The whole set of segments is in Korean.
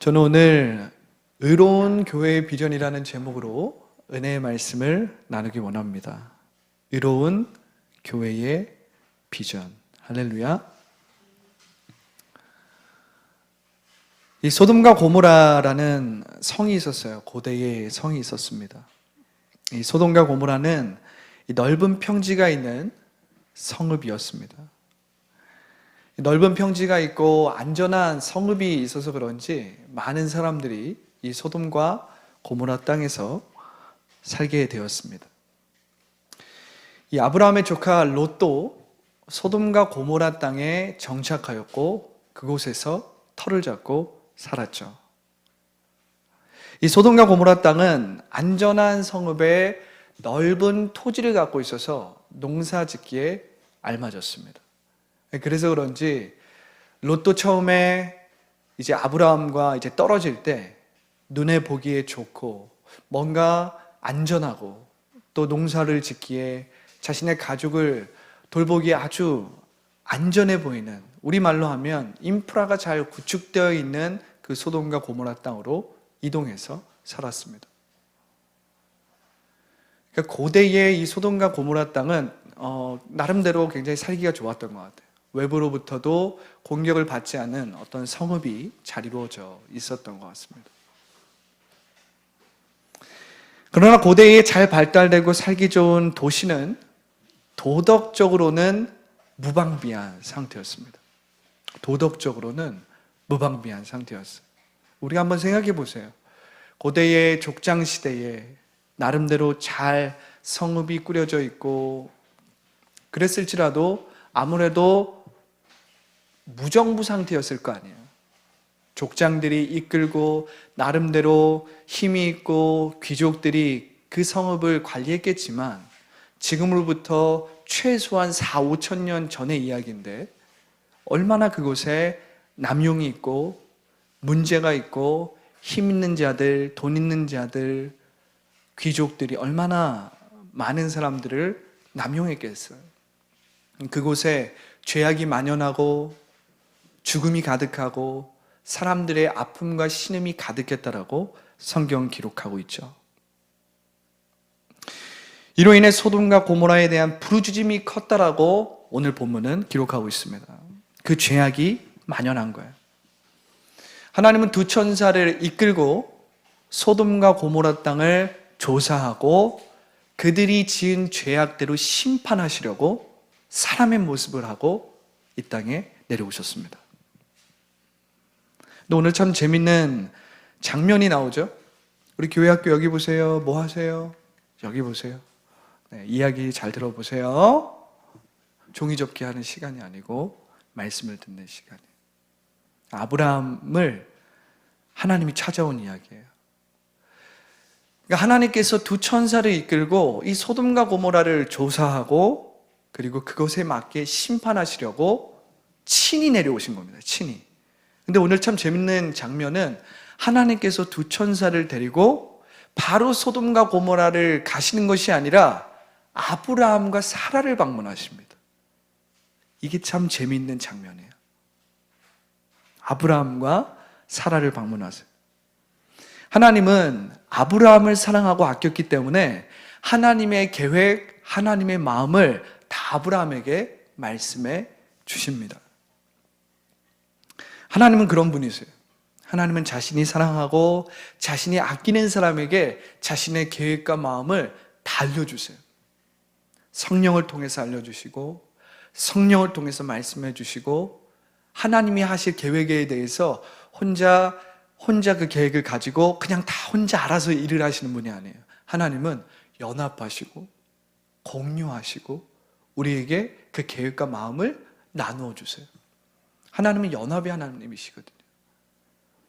저는 오늘 의로운 교회의 비전이라는 제목으로 은혜의 말씀을 나누기 원합니다. 의로운 교회의 비전. 할렐루야. 이 소돔과 고모라라는 성이 있었어요. 고대의 성이 있었습니다. 이 소돔과 고모라는 이 넓은 평지가 있는 성읍이었습니다. 넓은 평지가 있고 안전한 성읍이 있어서 그런지 많은 사람들이 이 소돔과 고모라 땅에서 살게 되었습니다. 이 아브라함의 조카 롯도 소돔과 고모라 땅에 정착하였고 그곳에서 터를 잡고 살았죠. 이 소돔과 고모라 땅은 안전한 성읍에 넓은 토지를 갖고 있어서 농사 짓기에 알맞았습니다. 그래서 그런지 롯도 처음에 이제 아브라함과 이제 떨어질 때 눈에 보기에 좋고 뭔가 안전하고 또 농사를 짓기에 자신의 가족을 돌보기에 아주 안전해 보이는, 우리말로 하면 인프라가 잘 구축되어 있는 그 소돔과 고모라 땅으로 이동해서 살았습니다. 그러니까 고대의 이 소돔과 고모라 땅은 나름대로 굉장히 살기가 좋았던 것 같아요. 외부로부터도 공격을 받지 않은 어떤 성읍이 잘 이루어져 있었던 것 같습니다. 그러나 고대에 잘 발달되고 살기 좋은 도시는 도덕적으로는 무방비한 상태였습니다. 도덕적으로는 무방비한 상태였어요. 우리가 한번 생각해 보세요. 고대의 족장 시대에 나름대로 잘 성읍이 꾸려져 있고 그랬을지라도 아무래도 무정부 상태였을 거 아니에요. 족장들이 이끌고 나름대로 힘이 있고 귀족들이 그 성읍을 관리했겠지만 지금으로부터 최소한 4, 5천 년 전의 이야기인데 얼마나 그곳에 남용이 있고 문제가 있고 힘 있는 자들, 돈 있는 자들, 귀족들이 얼마나 많은 사람들을 남용했겠어요. 그곳에 죄악이 만연하고 죽음이 가득하고 사람들의 아픔과 신음이 가득했다라고 성경 기록하고 있죠. 이로 인해 소돔과 고모라에 대한 부르짖음이 컸다라고 오늘 본문은 기록하고 있습니다. 그 죄악이 만연한 거예요. 하나님은 두 천사를 이끌고 소돔과 고모라 땅을 조사하고 그들이 지은 죄악대로 심판하시려고 사람의 모습을 하고 이 땅에 내려오셨습니다. 근데 오늘 참 재밌는 장면이 나오죠. 우리 교회 학교 여기 보세요. 뭐 하세요? 여기 보세요. 네, 이야기 잘 들어보세요. 종이 접기 하는 시간이 아니고 말씀을 듣는 시간이에요. 아브라함을 하나님이 찾아온 이야기예요. 그러니까 하나님께서 두 천사를 이끌고 이 소돔과 고모라를 조사하고 그리고 그것에 맞게 심판하시려고 친히 내려오신 겁니다. 친히. 근데 오늘 참 재밌는 장면은 하나님께서 두 천사를 데리고 바로 소돔과 고모라를 가시는 것이 아니라 아브라함과 사라를 방문하십니다. 이게 참 재밌는 장면이에요. 아브라함과 사라를 방문하세요. 하나님은 아브라함을 사랑하고 아꼈기 때문에 하나님의 계획, 하나님의 마음을 다 아브라함에게 말씀해 주십니다. 하나님은 그런 분이세요. 하나님은 자신이 사랑하고 자신이 아끼는 사람에게 자신의 계획과 마음을 다 알려주세요. 성령을 통해서 알려주시고 성령을 통해서 말씀해 주시고 하나님이 하실 계획에 대해서 혼자 그 계획을 가지고 그냥 다 혼자 알아서 일을 하시는 분이 아니에요. 하나님은 연합하시고 공유하시고 우리에게 그 계획과 마음을 나누어 주세요. 하나님은 연합의 하나님이시거든요.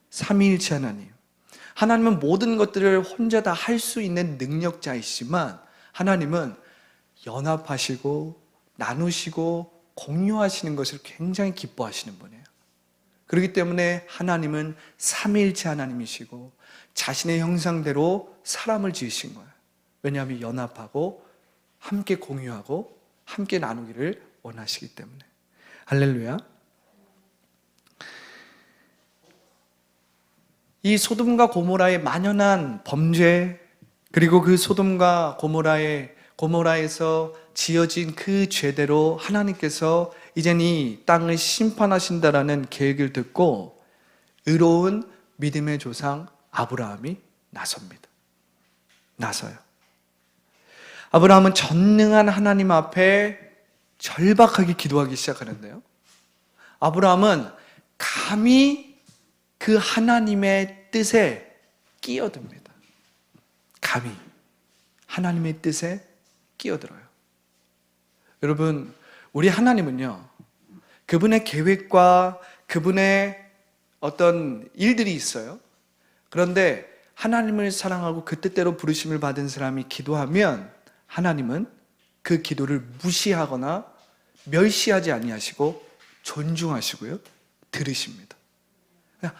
삼위일체 하나님. 하나님은 모든 것들을 혼자 다 할 수 있는 능력자이시지만 하나님은 연합하시고 나누시고 공유하시는 것을 굉장히 기뻐하시는 분이에요. 그렇기 때문에 하나님은 삼위일체 하나님이시고 자신의 형상대로 사람을 지으신 거예요. 왜냐하면 연합하고 함께 공유하고 함께 나누기를 원하시기 때문에. 할렐루야. 이 소돔과 고모라의 만연한 범죄, 그리고 그 소돔과 고모라에서 지어진 그 죄대로 하나님께서 이젠 이 땅을 심판하신다라는 계획을 듣고 의로운 믿음의 조상 아브라함이 나서요. 아브라함은 전능한 하나님 앞에 절박하게 기도하기 시작하는데요. 아브라함은 감히 그 하나님의 뜻에 끼어듭니다. 감히 하나님의 뜻에 끼어들어요. 여러분, 우리 하나님은요, 그분의 계획과 그분의 어떤 일들이 있어요. 그런데 하나님을 사랑하고 그 뜻대로 부르심을 받은 사람이 기도하면 하나님은 그 기도를 무시하거나 멸시하지 아니하시고 존중하시고요, 들으십니다.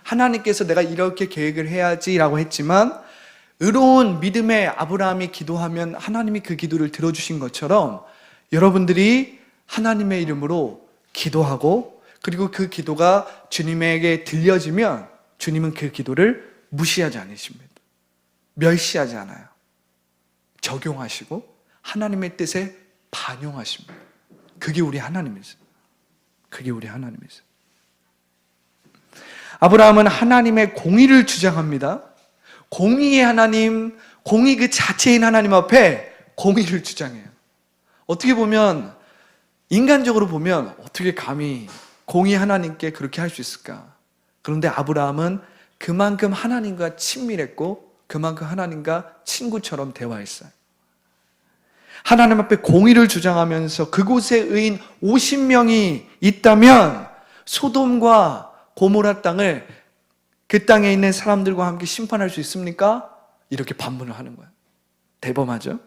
하나님께서 내가 이렇게 계획을 해야지라고 했지만 의로운 믿음의 아브라함이 기도하면 하나님이 그 기도를 들어주신 것처럼 여러분들이 하나님의 이름으로 기도하고 그리고 그 기도가 주님에게 들려지면 주님은 그 기도를 무시하지 않으십니다. 멸시하지 않아요. 적용하시고 하나님의 뜻에 반영하십니다. 그게 우리 하나님이세요. 그게 우리 하나님이세요. 아브라함은 하나님의 공의를 주장합니다. 공의의 하나님, 공의 그 자체인 하나님 앞에 공의를 주장해요. 어떻게 보면, 인간적으로 보면 어떻게 감히 공의 하나님께 그렇게 할 수 있을까? 그런데 아브라함은 그만큼 하나님과 친밀했고 그만큼 하나님과 친구처럼 대화했어요. 하나님 앞에 공의를 주장하면서 그곳에 의인 50명이 있다면 소돔과 고모라 땅을 그 땅에 있는 사람들과 함께 심판할 수 있습니까? 이렇게 반문을 하는 거예요. 대범하죠?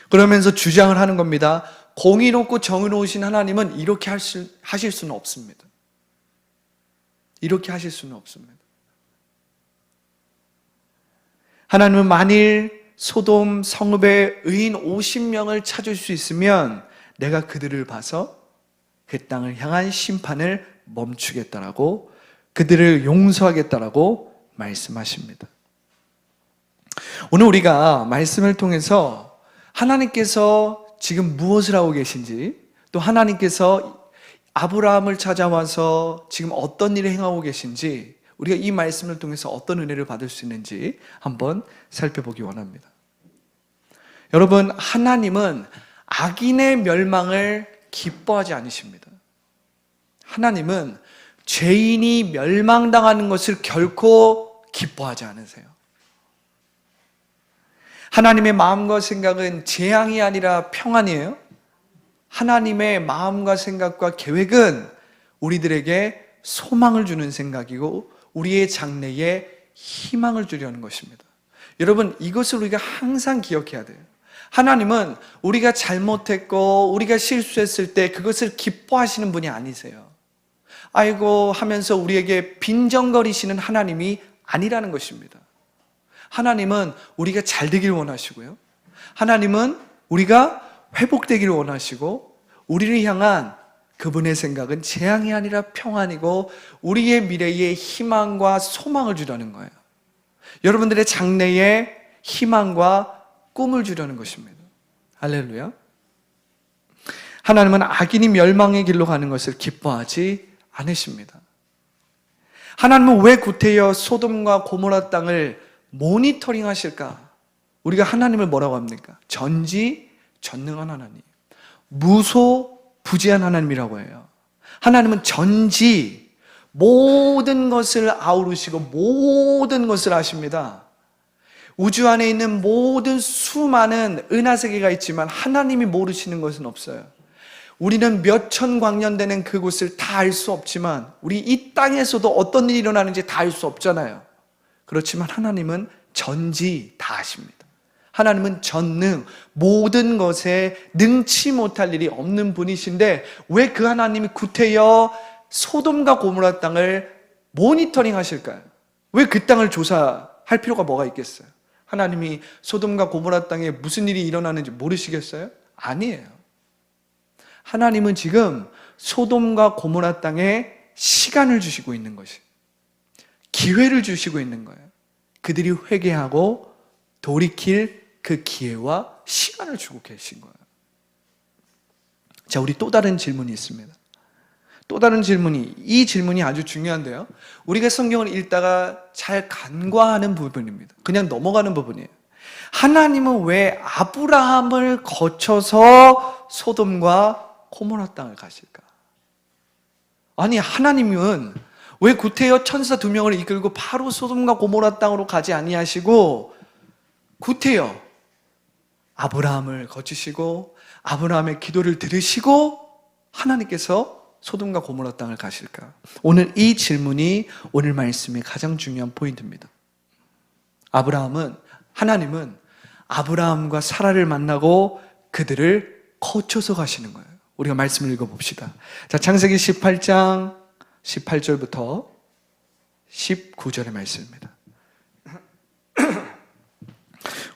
그러면서 주장을 하는 겁니다. 공의롭고 정의로우신 하나님은 이렇게 하실 수는 없습니다. 이렇게 하실 수는 없습니다. 하나님은 만일 소돔 성읍에 의인 50명을 찾을 수 있으면 내가 그들을 봐서 그 땅을 향한 심판을 멈추겠다라고, 그들을 용서하겠다라고 말씀하십니다. 오늘 우리가 말씀을 통해서 하나님께서 지금 무엇을 하고 계신지, 또 하나님께서 아브라함을 찾아와서 지금 어떤 일을 행하고 계신지, 우리가 이 말씀을 통해서 어떤 은혜를 받을 수 있는지 한번 살펴보기 원합니다. 여러분, 하나님은 악인의 멸망을 기뻐하지 않으십니다. 하나님은 죄인이 멸망당하는 것을 결코 기뻐하지 않으세요. 하나님의 마음과 생각은 재앙이 아니라 평안이에요. 하나님의 마음과 생각과 계획은 우리들에게 소망을 주는 생각이고 우리의 장래에 희망을 주려는 것입니다. 여러분, 이것을 우리가 항상 기억해야 돼요. 하나님은 우리가 잘못했고 우리가 실수했을 때 그것을 기뻐하시는 분이 아니세요. 아이고 하면서 우리에게 빈정거리시는 하나님이 아니라는 것입니다. 하나님은 우리가 잘 되기를 원하시고요, 하나님은 우리가 회복되기를 원하시고 우리를 향한 그분의 생각은 재앙이 아니라 평안이고 우리의 미래에 희망과 소망을 주려는 거예요. 여러분들의 장래에 희망과 꿈을 주려는 것입니다. 할렐루야. 하나님은 악인이 멸망의 길로 가는 것을 기뻐하지 않으십니다. 하나님은 왜 구태여 소돔과 고모라 땅을 모니터링 하실까? 우리가 하나님을 뭐라고 합니까? 전지전능한 하나님, 무소부지한 하나님이라고 해요. 하나님은 전지, 모든 것을 아우르시고 모든 것을 아십니다. 우주 안에 있는 모든 수많은 은하세계가 있지만 하나님이 모르시는 것은 없어요. 우리는 몇천 광년 되는 그곳을 다 알 수 없지만 우리 이 땅에서도 어떤 일이 일어나는지 다 알 수 없잖아요. 그렇지만 하나님은 전지 다 아십니다. 하나님은 전능, 모든 것에 능치 못할 일이 없는 분이신데 왜 그 하나님이 구태여 소돔과 고모라 땅을 모니터링 하실까요? 왜 그 땅을 조사할 필요가 뭐가 있겠어요? 하나님이 소돔과 고모라 땅에 무슨 일이 일어나는지 모르시겠어요? 아니에요. 하나님은 지금 소돔과 고모라 땅에 시간을 주시고 있는 것이, 기회를 주시고 있는 거예요. 그들이 회개하고 돌이킬 그 기회와 시간을 주고 계신 거예요. 자, 우리 또 다른 질문이 있습니다. 또 다른 질문이, 이 질문이 아주 중요한데요. 우리가 성경을 읽다가 잘 간과하는 부분입니다. 그냥 넘어가는 부분이에요. 하나님은 왜 아브라함을 거쳐서 소돔과 고모라 땅을 가실까? 아니, 하나님은 왜 구태여 천사 2명을 이끌고 바로 소돔과 고모라 땅으로 가지 아니하시고 구태여 아브라함을 거치시고 아브라함의 기도를 들으시고 하나님께서 소돔과 고모라 땅을 가실까? 오늘 이 질문이 오늘 말씀의 가장 중요한 포인트입니다. 하나님은 아브라함과 사라를 만나고 그들을 거쳐서 가시는 거예요. 우리가 말씀을 읽어봅시다. 자, 창세기 18장 18절부터 19절의 말씀입니다.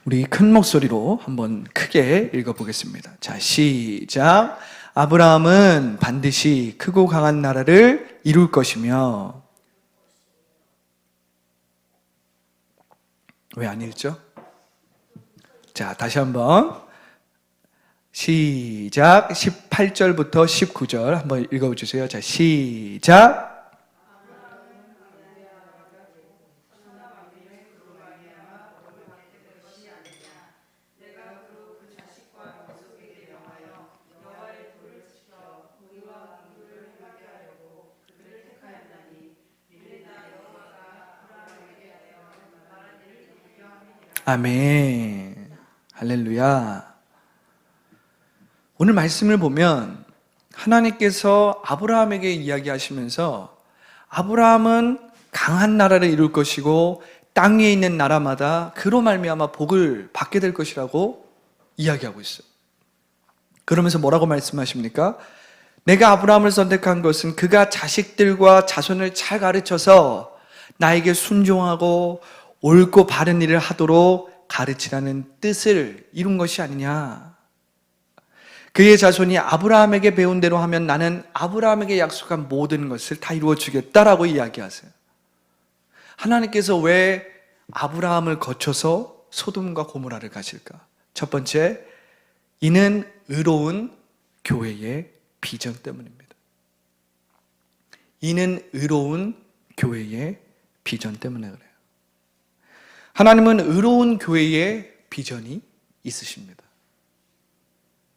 우리 큰 목소리로 한번 크게 읽어보겠습니다. 자, 시작. 아브라함은 반드시 크고 강한 나라를 이룰 것이며, 왜 안 읽죠? 자, 다시 한번 시작. 18절부터 19절 한번 읽어주세요. 자, 시작. 아멘. 할렐루야. 오늘 말씀을 보면 하나님께서 아브라함에게 이야기하시면서 아브라함은 강한 나라를 이룰 것이고 땅 위에 있는 나라마다 그로 말미암아 복을 받게 될 것이라고 이야기하고 있어요. 그러면서 뭐라고 말씀하십니까? 내가 아브라함을 선택한 것은 그가 자식들과 자손을 잘 가르쳐서 나에게 순종하고 옳고 바른 일을 하도록 가르치라는 뜻을 이룬 것이 아니냐. 그의 자손이 아브라함에게 배운 대로 하면 나는 아브라함에게 약속한 모든 것을 다 이루어 주겠다라고 이야기하세요. 하나님께서 왜 아브라함을 거쳐서 소돔과 고모라를 가실까? 첫 번째, 이는 의로운 교회의 비전 때문입니다. 이는 의로운 교회의 비전 때문에 그래요. 하나님은 의로운 교회의 비전이 있으십니다.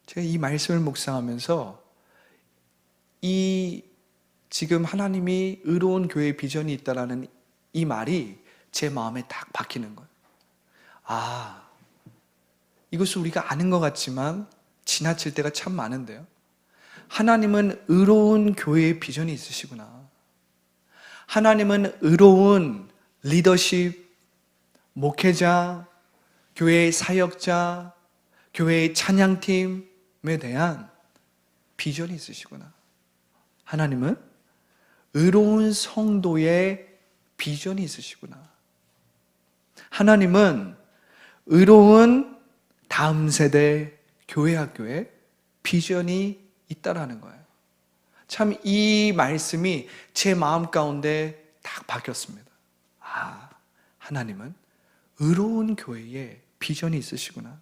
제가 이 말씀을 묵상하면서 지금 하나님이 의로운 교회의 비전이 있다라는 이 말이 제 마음에 딱 박히는 거예요. 아, 이것을 우리가 아는 것 같지만 지나칠 때가 참 많은데요. 하나님은 의로운 교회의 비전이 있으시구나. 하나님은 의로운 리더십, 목회자, 교회의 사역자, 교회의 찬양팀에 대한 비전이 있으시구나. 하나님은 의로운 성도의 비전이 있으시구나. 하나님은 의로운 다음 세대 교회 학교에 비전이 있다라는 거예요. 참 이 말씀이 제 마음 가운데 딱 박혔습니다. 아, 하나님은 의로운 교회에 비전이 있으시구나.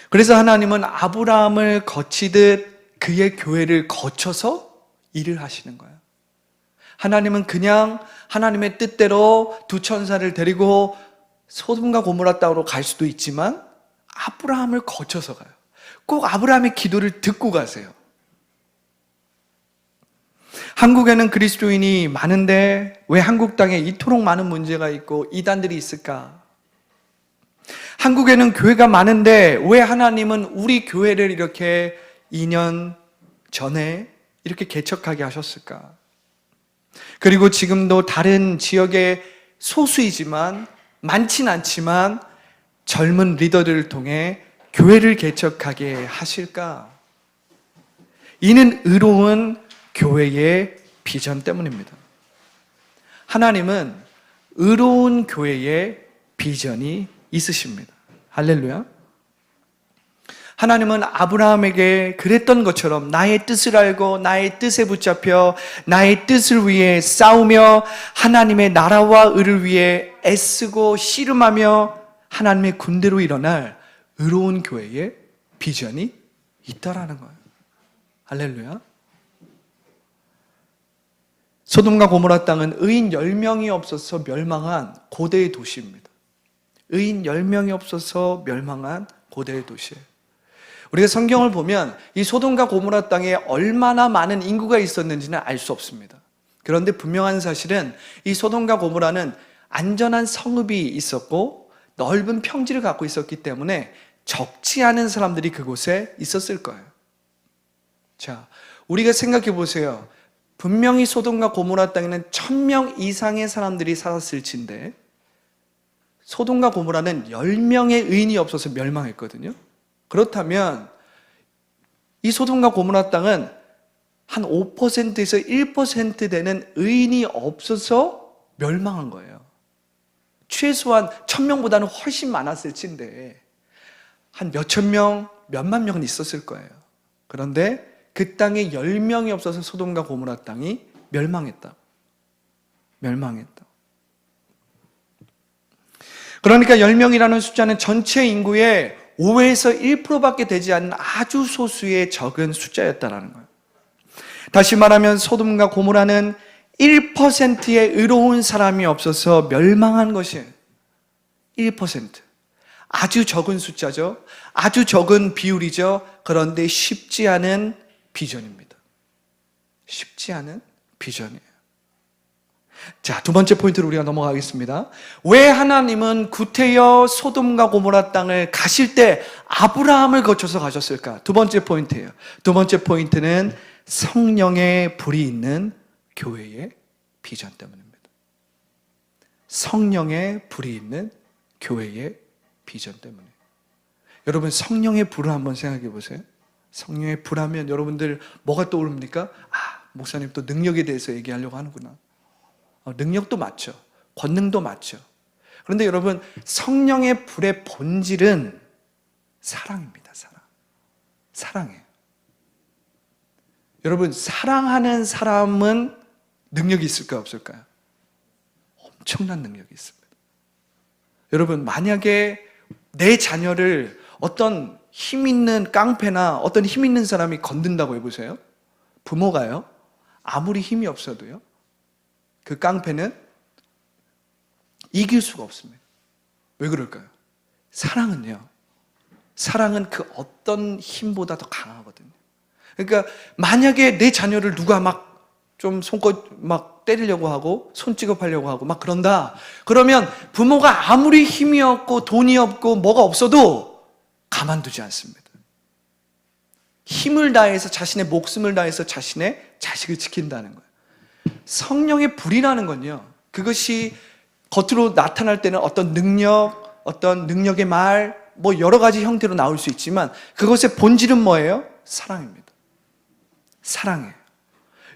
그래서 하나님은 아브라함을 거치듯 그의 교회를 거쳐서 일을 하시는 거예요. 하나님은 그냥 하나님의 뜻대로 두 천사를 데리고 소돔과 고모라 땅으로 갈 수도 있지만 아브라함을 거쳐서 가요. 꼭 아브라함의 기도를 듣고 가세요. 한국에는 그리스도인이 많은데 왜 한국 땅에 이토록 많은 문제가 있고 이단들이 있을까? 한국에는 교회가 많은데 왜 하나님은 우리 교회를 이렇게 2년 전에 이렇게 개척하게 하셨을까? 그리고 지금도 다른 지역의 소수이지만 많진 않지만 젊은 리더들을 통해 교회를 개척하게 하실까? 이는 의로운 교회의 비전 때문입니다. 하나님은 의로운 교회의 비전이 있으십니다. 할렐루야. 하나님은 아브라함에게 그랬던 것처럼 나의 뜻을 알고 나의 뜻에 붙잡혀 나의 뜻을 위해 싸우며 하나님의 나라와 의를 위해 애쓰고 씨름하며 하나님의 군대로 일어날 의로운 교회의 비전이 있다라는 거예요. 할렐루야. 소돔과 고모라 땅은 의인 10명이 없어서 멸망한 고대의 도시입니다. 의인 10명이 없어서 멸망한 고대의 도시예요. 우리가 성경을 보면 이 소돔과 고모라 땅에 얼마나 많은 인구가 있었는지는 알 수 없습니다. 그런데 분명한 사실은 이 소돔과 고모라는 안전한 성읍이 있었고 넓은 평지를 갖고 있었기 때문에 적지 않은 사람들이 그곳에 있었을 거예요. 자, 우리가 생각해 보세요. 분명히 소돔과 고모라 땅에는 1000명 이상의 사람들이 살았을진데 소돔과 고모라는 10명의 의인이 없어서 멸망했거든요. 그렇다면 이 소돔과 고모라 땅은 한 5%에서 1% 되는 의인이 없어서 멸망한 거예요. 최소한 1000명보다는 훨씬 많았을 텐데 한 몇천 명, 몇만 명은 있었을 거예요. 그런데 그 땅에 10명이 없어서 소돔과 고모라 땅이 멸망했다. 그러니까 10명이라는 숫자는 전체 인구의 5에서 1%밖에 되지 않는 아주 소수의 적은 숫자였다는 거예요. 다시 말하면 소돔과 고모라는 1%의 의로운 사람이 없어서 멸망한 것이에요. 1%. 아주 적은 숫자죠. 아주 적은 비율이죠. 그런데 쉽지 않은 비전입니다. 쉽지 않은 비전이에요. 자, 두 번째 포인트로 우리가 넘어가겠습니다. 왜 하나님은 구태여 소돔과 고모라 땅을 가실 때 아브라함을 거쳐서 가셨을까? 두 번째 포인트예요. 두 번째 포인트는 성령의 불이 있는 교회의 비전 때문입니다. 성령의 불이 있는 교회의 비전 때문에. 여러분, 성령의 불을 한번 생각해 보세요. 성령의 불하면 여러분들 뭐가 떠오릅니까? 목사님 또 능력에 대해서 얘기하려고 하는구나. 능력도 맞죠. 권능도 맞죠. 그런데 여러분, 성령의 불의 본질은 사랑입니다. 사랑이에요. 여러분, 사랑하는 사람은 능력이 있을까요? 없을까요? 엄청난 능력이 있습니다. 여러분, 만약에 내 자녀를 어떤 힘 있는 깡패나 어떤 힘 있는 사람이 건든다고 해보세요. 부모가요, 아무리 힘이 없어도요, 그 깡패는 이길 수가 없습니다. 왜 그럴까요? 사랑은요, 사랑은 그 어떤 힘보다 더 강하거든요. 그러니까 만약에 내 자녀를 누가 막 좀 손껏 막 때리려고 하고 손찌검하려고 하고 막 그런다, 그러면 부모가 아무리 힘이 없고 돈이 없고 뭐가 없어도 가만두지 않습니다. 힘을 다해서, 자신의 목숨을 다해서 자신의 자식을 지킨다는 거예요. 성령의 불이라는 건요, 그것이 겉으로 나타날 때는 어떤 능력, 어떤 능력의 말, 뭐 여러 가지 형태로 나올 수 있지만 그것의 본질은 뭐예요? 사랑입니다. 사랑이에요.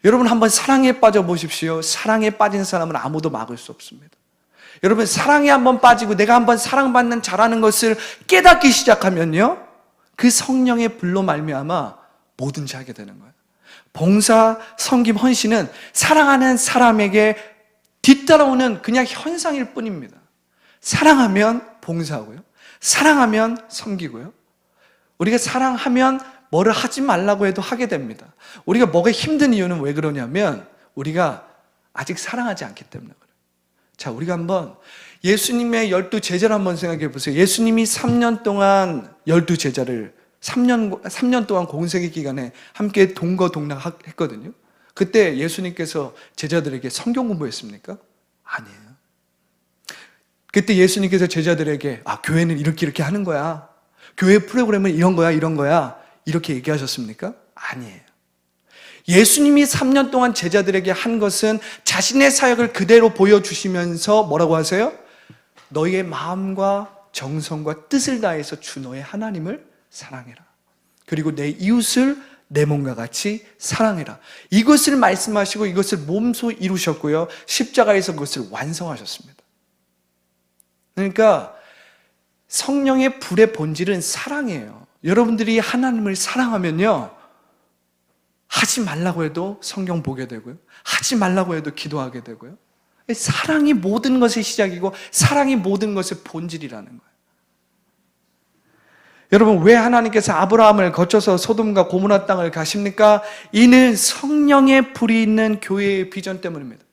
여러분, 한번 사랑에 빠져 보십시오. 사랑에 빠진 사람은 아무도 막을 수 없습니다. 여러분, 사랑에 한번 빠지고 내가 한번 사랑받는 자라는 것을 깨닫기 시작하면요, 그 성령의 불로 말미암아 뭐든지 하게 되는 거예요. 봉사, 섬김, 헌신은 사랑하는 사람에게 뒤따라오는 그냥 현상일 뿐입니다. 사랑하면 봉사하고요, 사랑하면 섬기고요. 우리가 사랑하면 뭐를 하지 말라고 해도 하게 됩니다. 우리가 뭐가 힘든 이유는 왜 그러냐면 우리가 아직 사랑하지 않기 때문에 그래요. 자, 우리가 한번 예수님의 12제자를 한번 생각해 보세요. 예수님이 3년 동안 12제자를 3년 동안 공생의 기간에 함께 동거동락 했거든요. 그때 예수님께서 제자들에게 성경 공부했습니까? 아니에요. 그때 예수님께서 제자들에게 교회는 이렇게 하는 거야, 교회 프로그램은 이런 거야 이렇게 얘기하셨습니까? 아니에요. 예수님이 3년 동안 제자들에게 한 것은 자신의 사역을 그대로 보여주시면서 뭐라고 하세요? 너희의 마음과 정성과 뜻을 다해서 주 너의 하나님을 사랑해라. 그리고 내 이웃을 내 몸과 같이 사랑해라. 이것을 말씀하시고 이것을 몸소 이루셨고요, 십자가에서 그것을 완성하셨습니다. 그러니까 성령의 불의 본질은 사랑이에요. 여러분들이 하나님을 사랑하면요, 하지 말라고 해도 성경 보게 되고요, 하지 말라고 해도 기도하게 되고요. 사랑이 모든 것의 시작이고 사랑이 모든 것의 본질이라는 거예요. 여러분, 왜 하나님께서 아브라함을 거쳐서 소돔과 고모라 땅을 가십니까? 이는 성령의 불이 있는 교회의 비전 때문입니다.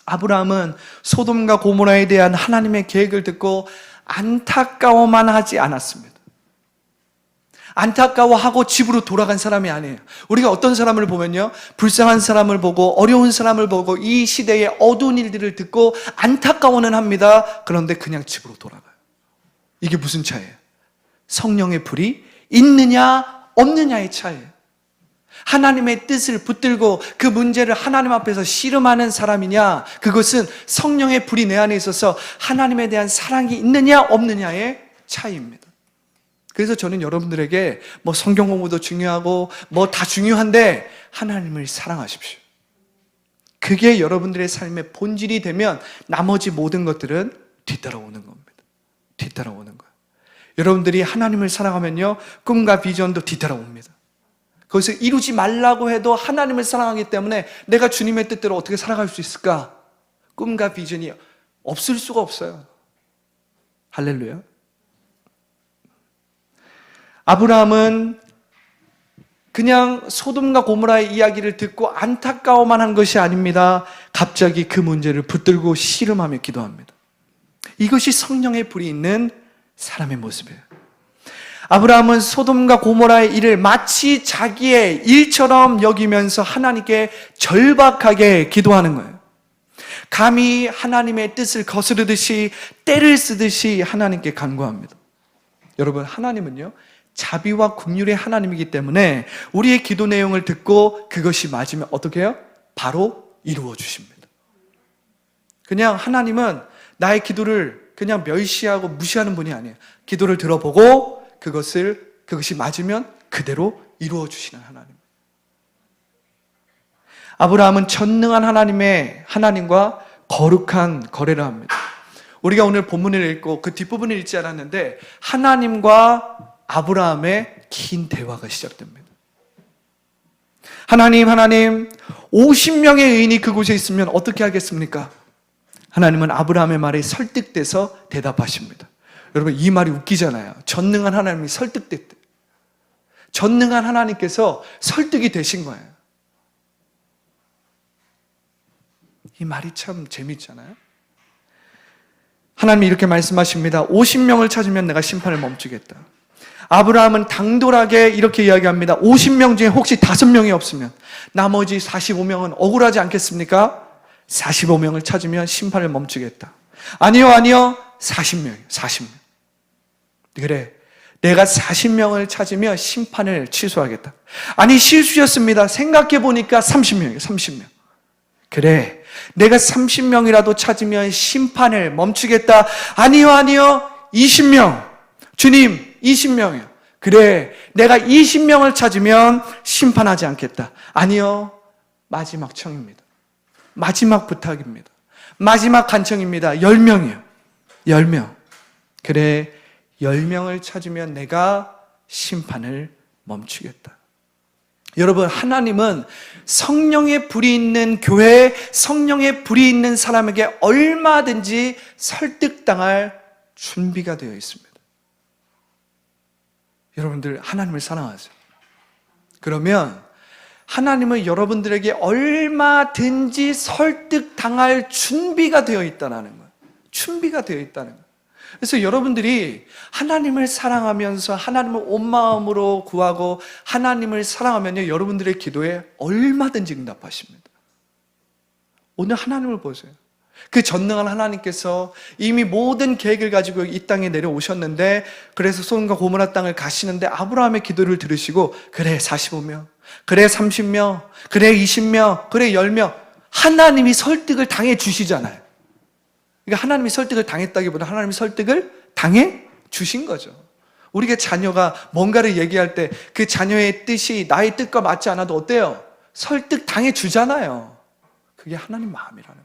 아브라함은 소돔과 고모라에 대한 하나님의 계획을 듣고 안타까워만 하지 않았습니다. 안타까워하고 집으로 돌아간 사람이 아니에요. 우리가 어떤 사람을 보면요, 불쌍한 사람을 보고 어려운 사람을 보고 이 시대의 어두운 일들을 듣고 안타까워는 합니다. 그런데 그냥 집으로 돌아가요. 이게 무슨 차이예요? 성령의 불이 있느냐 없느냐의 차이예요. 하나님의 뜻을 붙들고 그 문제를 하나님 앞에서 씨름하는 사람이냐, 그것은 성령의 불이 내 안에 있어서 하나님에 대한 사랑이 있느냐 없느냐의 차이입니다. 그래서 저는 여러분들에게 성경 공부도 중요하고 다 중요한데 하나님을 사랑하십시오. 그게 여러분들의 삶의 본질이 되면 나머지 모든 것들은 뒤따라오는 겁니다. 뒤따라오는 거예요. 여러분들이 하나님을 사랑하면요, 꿈과 비전도 뒤따라옵니다. 거기서 이루지 말라고 해도 하나님을 사랑하기 때문에 내가 주님의 뜻대로 어떻게 살아갈 수 있을까? 꿈과 비전이 없을 수가 없어요. 할렐루야. 아브라함은 그냥 소돔과 고모라의 이야기를 듣고 안타까워만 한 것이 아닙니다. 갑자기 그 문제를 붙들고 씨름하며 기도합니다. 이것이 성령의 불이 있는 사람의 모습이에요. 아브라함은 소돔과 고모라의 일을 마치 자기의 일처럼 여기면서 하나님께 절박하게 기도하는 거예요. 감히 하나님의 뜻을 거스르듯이 때를 쓰듯이 하나님께 간구합니다. 여러분, 하나님은요, 자비와 긍휼의 하나님이기 때문에 우리의 기도 내용을 듣고 그것이 맞으면 어떻게 해요? 바로 이루어 주십니다. 그냥 하나님은 나의 기도를 그냥 멸시하고 무시하는 분이 아니에요. 기도를 들어보고 그것이 맞으면 그대로 이루어 주시는 하나님. 아브라함은 전능한 하나님과 거룩한 거래를 합니다. 우리가 오늘 본문을 읽고 그 뒷부분을 읽지 않았는데 하나님과 아브라함의 긴 대화가 시작됩니다. 하나님, 50명의 의인이 그곳에 있으면 어떻게 하겠습니까? 하나님은 아브라함의 말에 설득돼서 대답하십니다. 여러분, 이 말이 웃기잖아요. 전능한 하나님이 설득됐대. 전능한 하나님께서 설득이 되신 거예요. 이 말이 참 재미있잖아요. 하나님이 이렇게 말씀하십니다. 50명을 찾으면 내가 심판을 멈추겠다. 아브라함은 당돌하게 이렇게 이야기합니다. 50명 중에 혹시 5명이 없으면 나머지 45명은 억울하지 않겠습니까? 45명을 찾으면 심판을 멈추겠다. 아니요. 40명이에요. 40명. 그래, 내가 40명을 찾으면 심판을 취소하겠다. 아니, 실수였습니다. 생각해보니까 30명이에요. 30명. 그래, 내가 30명이라도 찾으면 심판을 멈추겠다. 아니요. 20명. 주님, 20명이요. 그래, 내가 20명을 찾으면 심판하지 않겠다. 아니요. 마지막 청입니다. 마지막 부탁입니다. 마지막 간청입니다. 10명이요. 10명. 그래, 10명을 찾으면 내가 심판을 멈추겠다. 여러분, 하나님은 성령의 불이 있는 교회, 성령의 불이 있는 사람에게 얼마든지 설득당할 준비가 되어 있습니다. 여러분들, 하나님을 사랑하세요. 그러면 하나님은 여러분들에게 얼마든지 설득당할 준비가 되어 있다는 거예요. 준비가 되어 있다는 거예요. 그래서 여러분들이 하나님을 사랑하면서 하나님을 온 마음으로 구하고 하나님을 사랑하면요, 여러분들의 기도에 얼마든지 응답하십니다. 오늘 하나님을 보세요. 그 전능한 하나님께서 이미 모든 계획을 가지고 이 땅에 내려오셨는데, 그래서 소돔과 고모라 땅을 가시는데 아브라함의 기도를 들으시고, 그래 45명, 그래 30명, 그래 20명, 그래 10명, 하나님이 설득을 당해 주시잖아요. 그러니까 하나님이 설득을 당했다기보다 하나님이 설득을 당해 주신 거죠. 우리가 자녀가 뭔가를 얘기할 때 그 자녀의 뜻이 나의 뜻과 맞지 않아도 어때요? 설득 당해 주잖아요. 그게 하나님 마음이라는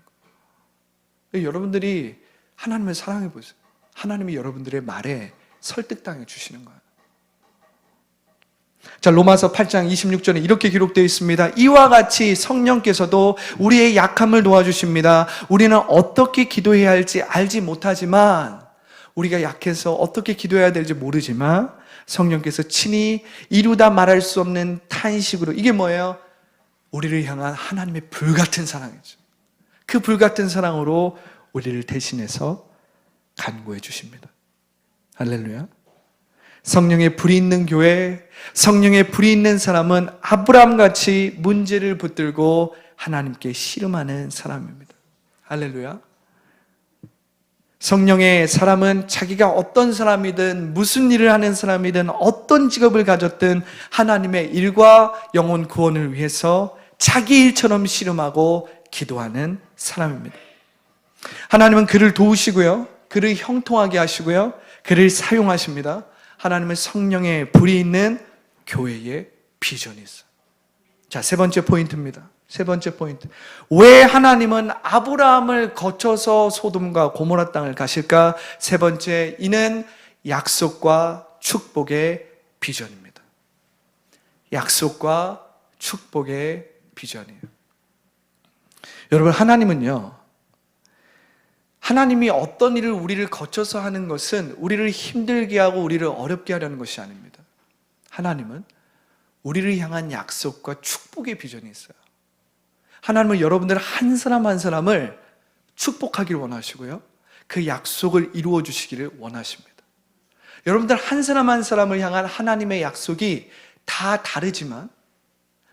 거예요. 여러분들이 하나님을 사랑해 보세요. 하나님이 여러분들의 말에 설득당해 주시는 거예요. 자, 로마서 8장 26절에 이렇게 기록되어 있습니다. 이와 같이 성령께서도 우리의 약함을 도와주십니다. 우리는 어떻게 기도해야 할지 알지 못하지만, 우리가 약해서 어떻게 기도해야 될지 모르지만 성령께서 친히 이루다 말할 수 없는 탄식으로, 이게 뭐예요? 우리를 향한 하나님의 불같은 사랑이죠. 그 불같은 사랑으로 우리를 대신해서 간구해 주십니다. 할렐루야. 성령의 불이 있는 교회, 성령의 불이 있는 사람은 아브라함같이 문제를 붙들고 하나님께 씨름하는 사람입니다. 할렐루야. 성령의 사람은 자기가 어떤 사람이든 무슨 일을 하는 사람이든 어떤 직업을 가졌든 하나님의 일과 영혼 구원을 위해서 자기 일처럼 씨름하고 기도하는 사람입니다. 하나님은 그를 도우시고요, 그를 형통하게 하시고요, 그를 사용하십니다. 하나님은 성령의 불이 있는 교회의 비전이 있어요. 자, 세 번째 포인트입니다. 세 번째 포인트. 왜 하나님은 아브라함을 거쳐서 소돔과 고모라 땅을 가실까? 세 번째, 이는 약속과 축복의 비전입니다. 약속과 축복의 비전이에요. 여러분, 하나님이 어떤 일을 우리를 거쳐서 하는 것은 우리를 힘들게 하고 우리를 어렵게 하려는 것이 아닙니다. 하나님은 우리를 향한 약속과 축복의 비전이 있어요. 하나님은 여러분들 한 사람 한 사람을 축복하기를 원하시고요, 그 약속을 이루어 주시기를 원하십니다. 여러분들 한 사람 한 사람을 향한 하나님의 약속이 다 다르지만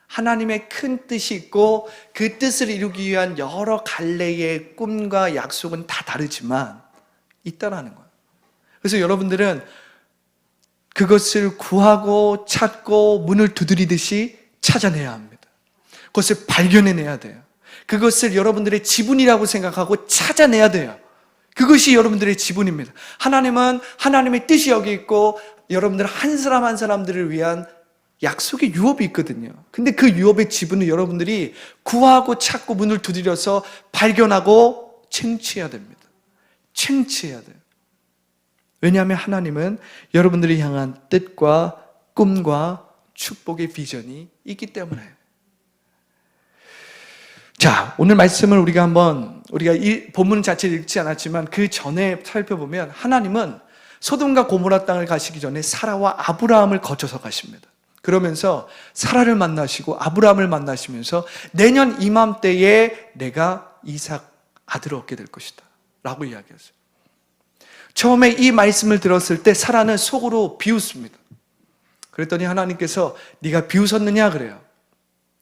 하나님의 큰 뜻이 있고 그 뜻을 이루기 위한 여러 갈래의 꿈과 약속은 다 다르지만 있다라는 거예요. 그래서 여러분들은 그것을 구하고 찾고 문을 두드리듯이 찾아내야 합니다. 그것을 발견해내야 돼요. 그것을 여러분들의 지분이라고 생각하고 찾아내야 돼요. 그것이 여러분들의 지분입니다. 하나님은 하나님의 뜻이 여기 있고 여러분들 한 사람 한 사람들을 위한 약속의 유업이 있거든요. 근데 그 유업의 지분을 여러분들이 구하고 찾고 문을 두드려서 발견하고 챙취해야 됩니다. 챙취해야 돼요. 왜냐하면 하나님은 여러분들이 향한 뜻과 꿈과 축복의 비전이 있기 때문에. 자, 오늘 말씀을 우리가 본문 자체를 읽지 않았지만 그 전에 살펴보면 하나님은 소돔과 고모라 땅을 가시기 전에 사라와 아브라함을 거쳐서 가십니다. 그러면서 사라를 만나시고 아브라함을 만나시면서 내년 이맘때에 내가 이삭 아들을 얻게 될 것이다 라고 이야기했어요. 처음에 이 말씀을 들었을 때 사라는 속으로 비웃습니다. 그랬더니 하나님께서 네가 비웃었느냐 그래요.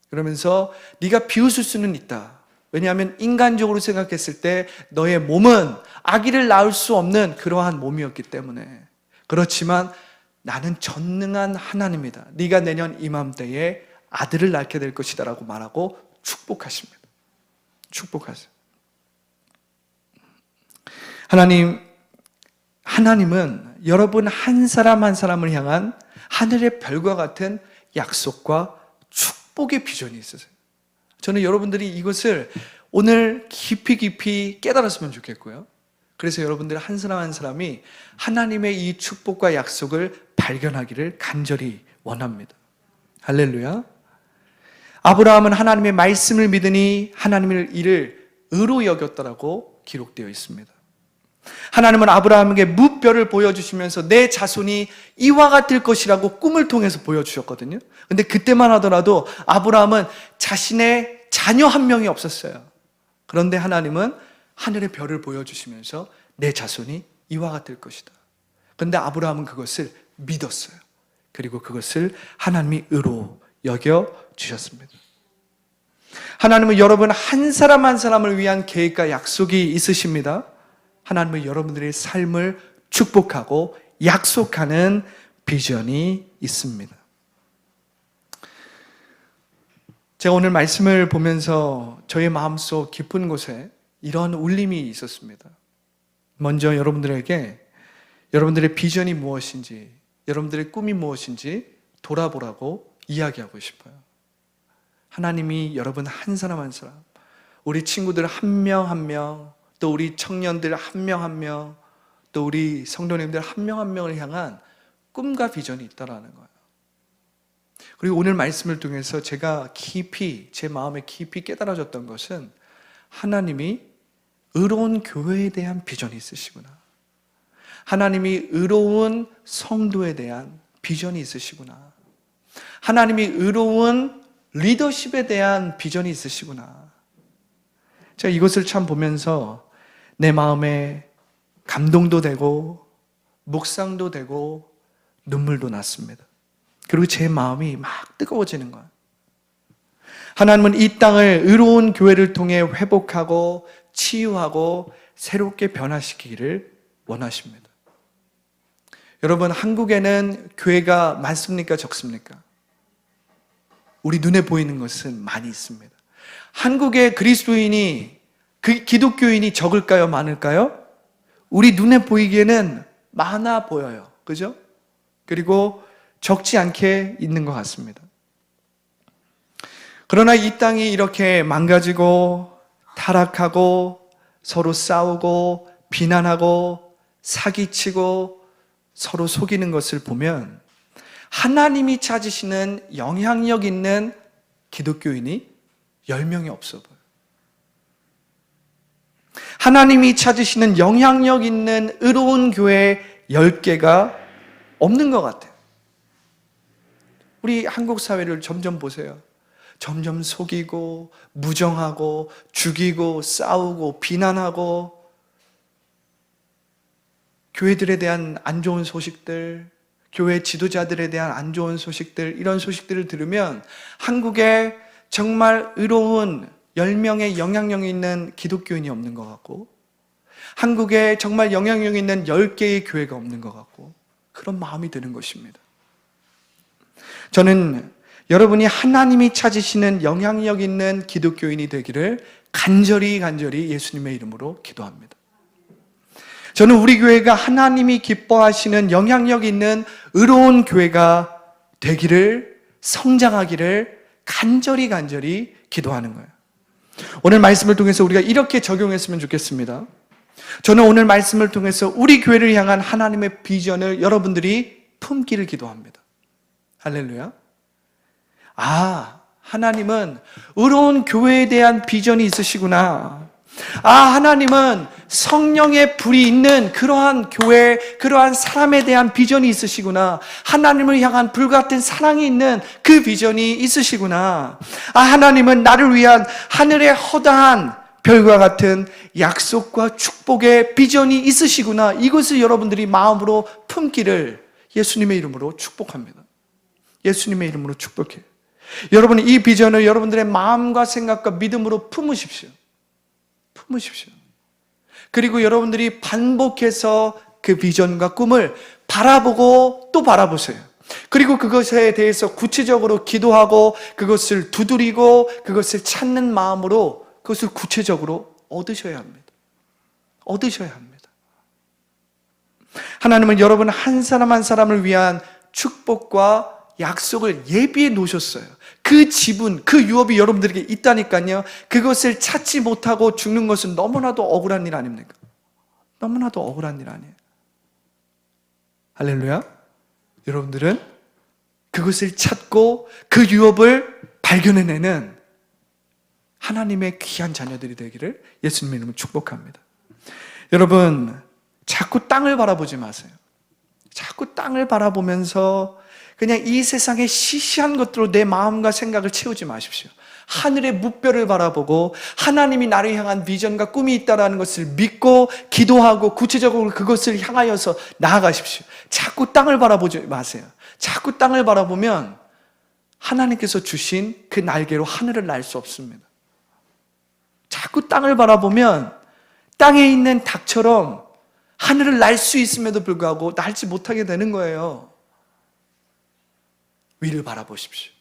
그러면서 네가 비웃을 수는 있다. 왜냐하면 인간적으로 생각했을 때 너의 몸은 아기를 낳을 수 없는 그러한 몸이었기 때문에. 그렇지만 나는 전능한 하나님이다. 네가 내년 이맘때에 아들을 낳게 될 것이다 라고 말하고 축복하십니다. 축복하세요. 하나님은 여러분 한 사람 한 사람을 향한 하늘의 별과 같은 약속과 축복의 비전이 있으세요. 저는 여러분들이 이것을 오늘 깊이 깨달았으면 좋겠고요. 그래서 여러분들 한 사람 한 사람이 하나님의 이 축복과 약속을 발견하기를 간절히 원합니다. 할렐루야. 아브라함은 하나님의 말씀을 믿으니 하나님의 일을 의로 여겼다라고 기록되어 있습니다. 하나님은 아브라함에게 무뼈를 보여주시면서 내 자손이 이와 같을 것이라고 꿈을 통해서 보여주셨거든요. 근데 그때만 하더라도 아브라함은 자신의 자녀 한 명이 없었어요. 그런데 하나님은 하늘의 별을 보여주시면서 내 자손이 이와 같을 것이다. 그런데 아브라함은 그것을 믿었어요. 그리고 그것을 하나님이 의로 여겨주셨습니다. 하나님은 여러분 한 사람 한 사람을 위한 계획과 약속이 있으십니다. 하나님은 여러분들의 삶을 축복하고 약속하는 비전이 있습니다. 제가 오늘 말씀을 보면서 저의 마음속 깊은 곳에 이런 울림이 있었습니다. 먼저 여러분들에게 여러분들의 비전이 무엇인지, 여러분들의 꿈이 무엇인지 돌아보라고 이야기하고 싶어요. 하나님이 여러분 한 사람 한 사람, 우리 친구들 한 명 한 명, 또 우리 청년들 한 명 한 명, 또 우리 성도님들 한 명 한 명을 향한 꿈과 비전이 있다라는 거예요. 그리고 오늘 말씀을 통해서 제가 제 마음에 깊이 깨달아졌던 것은 하나님이 의로운 교회에 대한 비전이 있으시구나. 하나님이 의로운 성도에 대한 비전이 있으시구나. 하나님이 의로운 리더십에 대한 비전이 있으시구나. 제가 이것을 참 보면서 내 마음에 감동도 되고 묵상도 되고 눈물도 났습니다. 그리고 제 마음이 막 뜨거워지는 거예요. 하나님은 이 땅을 의로운 교회를 통해 회복하고 치유하고 새롭게 변화시키기를 원하십니다. 여러분, 한국에는 교회가 많습니까? 적습니까? 우리 눈에 보이는 것은 많이 있습니다. 한국의 그리스도인이, 기독교인이 적을까요? 많을까요? 우리 눈에 보이기에는 많아 보여요. 그죠? 그리고 적지 않게 있는 것 같습니다. 그러나 이 땅이 이렇게 망가지고 타락하고 서로 싸우고 비난하고 사기치고 서로 속이는 것을 보면 하나님이 찾으시는 영향력 있는 기독교인이 10명이 없어 보여요. 하나님이 찾으시는 영향력 있는 의로운 교회 10개가 없는 것 같아요. 우리 한국 사회를 점점 보세요. 점점 속이고 무정하고 죽이고 싸우고 비난하고 교회들에 대한 안 좋은 소식들, 교회 지도자들에 대한 안 좋은 소식들, 이런 소식들을 들으면 한국에 정말 의로운 10명의 영향력 있는 기독교인이 없는 것 같고 한국에 정말 영향력 있는 10개의 교회가 없는 것 같고 그런 마음이 드는 것입니다. 저는 여러분이 하나님이 찾으시는 영향력 있는 기독교인이 되기를 간절히 예수님의 이름으로 기도합니다. 저는 우리 교회가 하나님이 기뻐하시는 영향력 있는 의로운 교회가 되기를, 성장하기를 간절히 기도하는 거예요. 오늘 말씀을 통해서 우리가 이렇게 적용했으면 좋겠습니다. 저는 오늘 말씀을 통해서 우리 교회를 향한 하나님의 비전을 여러분들이 품기를 기도합니다. 할렐루야. 하나님은 의로운 교회에 대한 비전이 있으시구나. 하나님은 성령의 불이 있는 그러한 교회, 그러한 사람에 대한 비전이 있으시구나. 하나님을 향한 불같은 사랑이 있는 그 비전이 있으시구나. 하나님은 나를 위한 하늘의 허다한 별과 같은 약속과 축복의 비전이 있으시구나. 이것을 여러분들이 마음으로 품기를 예수님의 이름으로 축복합니다. 예수님의 이름으로 축복해요. 여러분, 이 비전을 여러분들의 마음과 생각과 믿음으로 품으십시오. 그리고 여러분들이 반복해서 그 비전과 꿈을 바라보고 또 바라보세요. 그리고 그것에 대해서 구체적으로 기도하고 그것을 두드리고 그것을 찾는 마음으로 그것을 구체적으로 얻으셔야 합니다. 하나님은 여러분 한 사람 한 사람을 위한 축복과 약속을 예비해 놓으셨어요. 그 지분, 그 유업이 여러분들에게 있다니까요. 그것을 찾지 못하고 죽는 것은 너무나도 억울한 일 아닙니까? 너무나도 억울한 일 아니에요. 할렐루야. 여러분들은 그것을 찾고 그 유업을 발견해내는 하나님의 귀한 자녀들이 되기를 예수님의 이름으로 축복합니다. 여러분, 자꾸 땅을 바라보지 마세요. 자꾸 땅을 바라보면서 그냥 이 세상의 시시한 것들로 내 마음과 생각을 채우지 마십시오. 하늘의 무별을 바라보고 하나님이 나를 향한 비전과 꿈이 있다는 것을 믿고 기도하고 구체적으로 그것을 향하여서 나아가십시오. 자꾸 땅을 바라보지 마세요. 자꾸 땅을 바라보면 하나님께서 주신 그 날개로 하늘을 날 수 없습니다. 자꾸 땅을 바라보면 땅에 있는 닭처럼 하늘을 날 수 있음에도 불구하고 날지 못하게 되는 거예요. 위를 바라보십시오.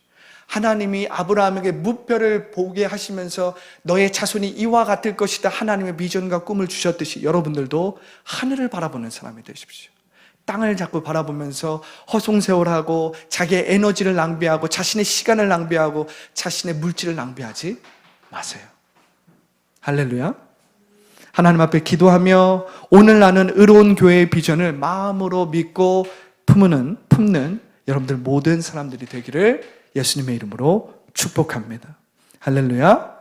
하나님이 아브라함에게 무뼈를 보게 하시면서 너의 자손이 이와 같을 것이다 하나님의 비전과 꿈을 주셨듯이 여러분들도 하늘을 바라보는 사람이 되십시오. 땅을 자꾸 바라보면서 허송세월하고 자기의 에너지를 낭비하고 자신의 시간을 낭비하고 자신의 물질을 낭비하지 마세요. 할렐루야. 하나님 앞에 기도하며 오늘 나는 의로운 교회의 비전을 마음으로 믿고 품는 여러분들 모든 사람들이 되기를 예수님의 이름으로 축복합니다. 할렐루야.